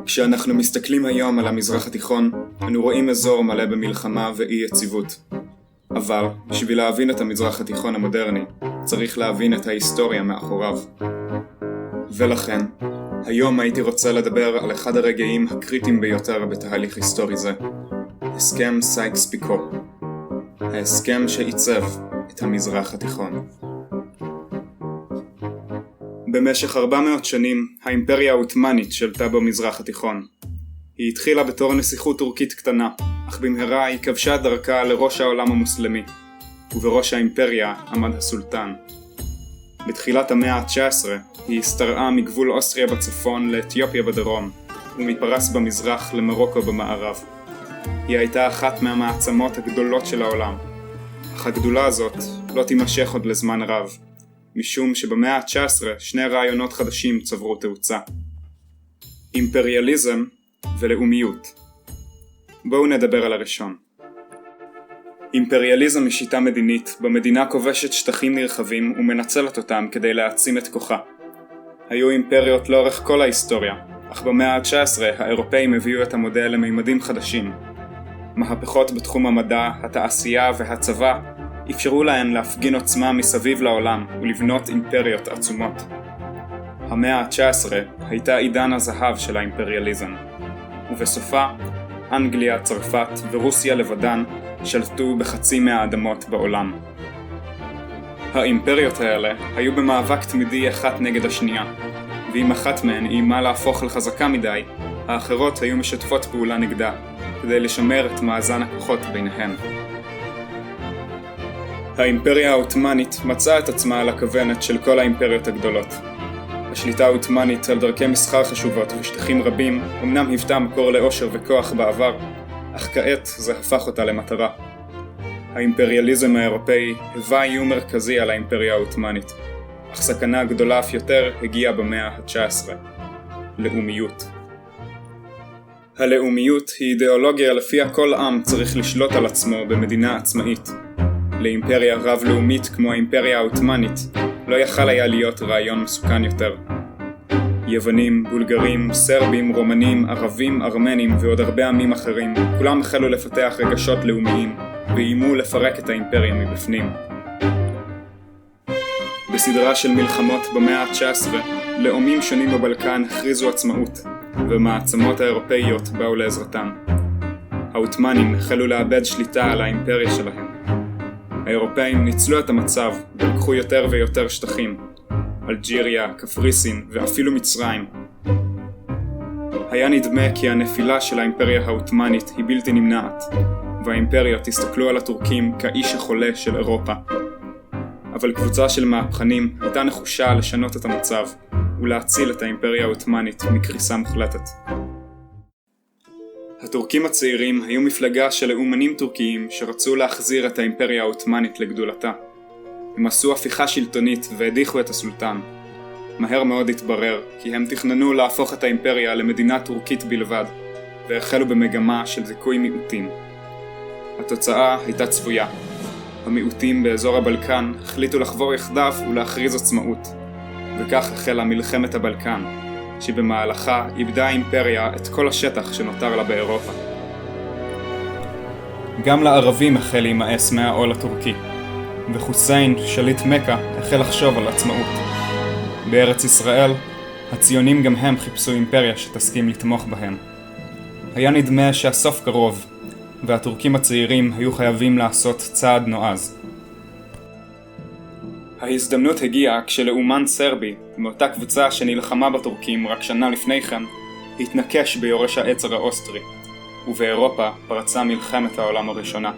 כשאנחנו מסתכלים היום על המזרח התיכון, אנו רואים אזור מלא במלחמה ואי יציבות. אבל, בשביל להבין את המזרח התיכון המודרני, צריך להבין את ההיסטוריה מאחוריו. ולכן, היום הייתי רוצה לדבר על אחד הרגעים הקריטיים ביותר בתהליך היסטורי זה. הסכם סייקס-פיקו. ההסכם שעיצב את המזרח התיכון. במשך 400 שנים, האימפריה העות'מאנית שלטה במזרח התיכון. היא התחילה בתור נסיכות טורקית קטנה, אך במהרה היא כבשה דרכה לראש העולם המוסלמי, ובראש האימפריה עמד הסולטן. בתחילת המאה ה-19 היא הסתרעה מגבול אוסטריה בצפון לאתיופיה בדרום, ומפרס במזרח למרוקו במערב. היא הייתה אחת מהמעצמות הגדולות של העולם, אך הגדולה הזאת לא תימשך עוד לזמן רב. משום שבמאה ה-19 שני רעיונות חדשים צברו תאוצה. אימפריאליזם ולאומיות. בואו נדבר על הראשון. אימפריאליזם היא שיטה מדינית, במדינה כובשת שטחים נרחבים ומנצלת אותם כדי להעצים את כוחה. היו אימפריות לאורך כל ההיסטוריה, אך במאה ה-19 האירופאים הביאו את המודל לממדים חדשים. מהפכות בתחום המדע, התעשייה והצבא אפשרו להן להפגין עוצמה מסביב לעולם ולבנות אימפריות עצומות. המאה ה-19 הייתה עידן הזהב של האימפריאליזם, ובסופה אנגליה, צרפת ורוסיה לבדן שלטו בחצי מהאדמות בעולם. האימפריות האלה היו במאבק תמידי אחת נגד השנייה, ואם אחת מהן איימה להפוך לחזקה מדי, האחרות היו משתפות פעולה נגדה, כדי לשמר את מאזן הכוחות ביניהן. האימפריה העות'מאנית מצאה את עצמה על הכוונת של כל האימפריות הגדולות. השליטה העות'מאנית על דרכי מסחר חשובות ושטחים רבים אמנם היוותה מקור לאושר וכוח בעבר, אך כעת זה הפך אותה למטרה. האימפריאליזם האירופאי היווה איום מרכזי על האימפריה העות'מאנית, אך סכנה גדולה אף יותר הגיעה במאה ה-19. לאומיות. הלאומיות היא אידיאולוגיה לפיה כל עם צריך לשלוט על עצמו במדינה עצמאית. לאימפריה רב-לאומית כמו האימפריה העות'מאנית לא יכל היה להיות רעיון מסוכן יותר. יוונים, בולגרים, סרבים, רומנים, ערבים, ארמנים ועוד הרבה עמים אחרים, כולם החלו לפתח רגשות לאומיים ואיימו לפרק את האימפריה מבפנים. בסדרה של מלחמות במאה ה-19, לאומים שונים בבלקן הכריזו עצמאות, ומעצמות האירופאיות באו לעזרתם. העות'מאנים החלו לאבד שליטה על האימפריה שלהם. האירופאים ניצלו את המצב ולקחו יותר ויותר שטחים, אלג'יריה, קפריסין ואפילו מצרים. היה נדמה כי הנפילה של האימפריה העות'מאנית היא בלתי נמנעת, והאימפריות הסתכלו על הטורקים כאיש החולה של אירופה. אבל קבוצה של מהפכנים הייתה נחושה לשנות את המצב ולהציל את האימפריה העות'מאנית מקריסה מוחלטת. הטורקים הצעירים היו מפלגה של לאומנים טורקיים שרצו להחזיר את האימפריה העות'מאנית לגדולתה. הם עשו הפיכה שלטונית והדיחו את הסולטן. מהר מאוד התברר כי הם תכננו להפוך את האימפריה למדינה טורקית בלבד, והחלו במגמה של זיכוי מיעוטים. התוצאה הייתה צפויה. המיעוטים באזור הבלקן החליטו לחבור יחדיו ולהכריז עצמאות, וכך החלה מלחמת הבלקן, שבמהלכה איבדה האימפריה את כל השטח שנותר לה באירופה. גם לערבים החל להימאס מהעול הטורקי, וחוסיין, שליט מכה, החל לחשוב על עצמאות. בארץ ישראל, הציונים גם הם חיפשו אימפריה שתסכים לתמוך בהם. היה נדמה שהסוף קרוב, והטורקים הצעירים היו חייבים לעשות צעד נועז. ההזדמנות הגיעה כשלאומן סרבי, מאותה קבוצה שנלחמה בטורקים רק שנה לפני כן, התנקש ביורש העצר האוסטרי, ובאירופה פרצה מלחמת העולם הראשונה.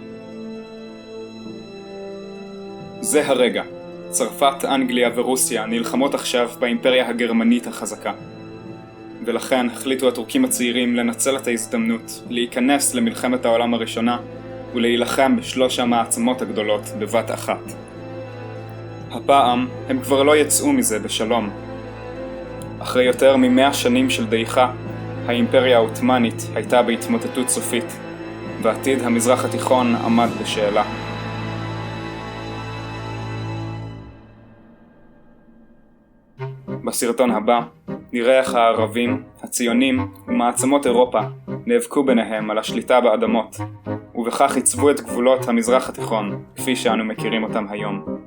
זה הרגע. צרפת, אנגליה ורוסיה נלחמות עכשיו באימפריה הגרמנית החזקה. ולכן החליטו הטורקים הצעירים לנצל את ההזדמנות, להיכנס למלחמת העולם הראשונה ולהילחם בשלוש המעצמות הגדולות בבת אחת. הפעם הם כבר לא יצאו מזה בשלום. אחרי יותר מ100 שנים של דעיכה, האימפריה העות'מאנית הייתה בהתמוטטות סופית, ועתיד המזרח התיכון עמד בשאלה. בסרטון הבא נראה איך הערבים, הציונים ומעצמות אירופה נאבקו ביניהם על השליטה באדמות, ובכך עיצבו את גבולות המזרח התיכון, כפי שאנו מכירים אותם היום.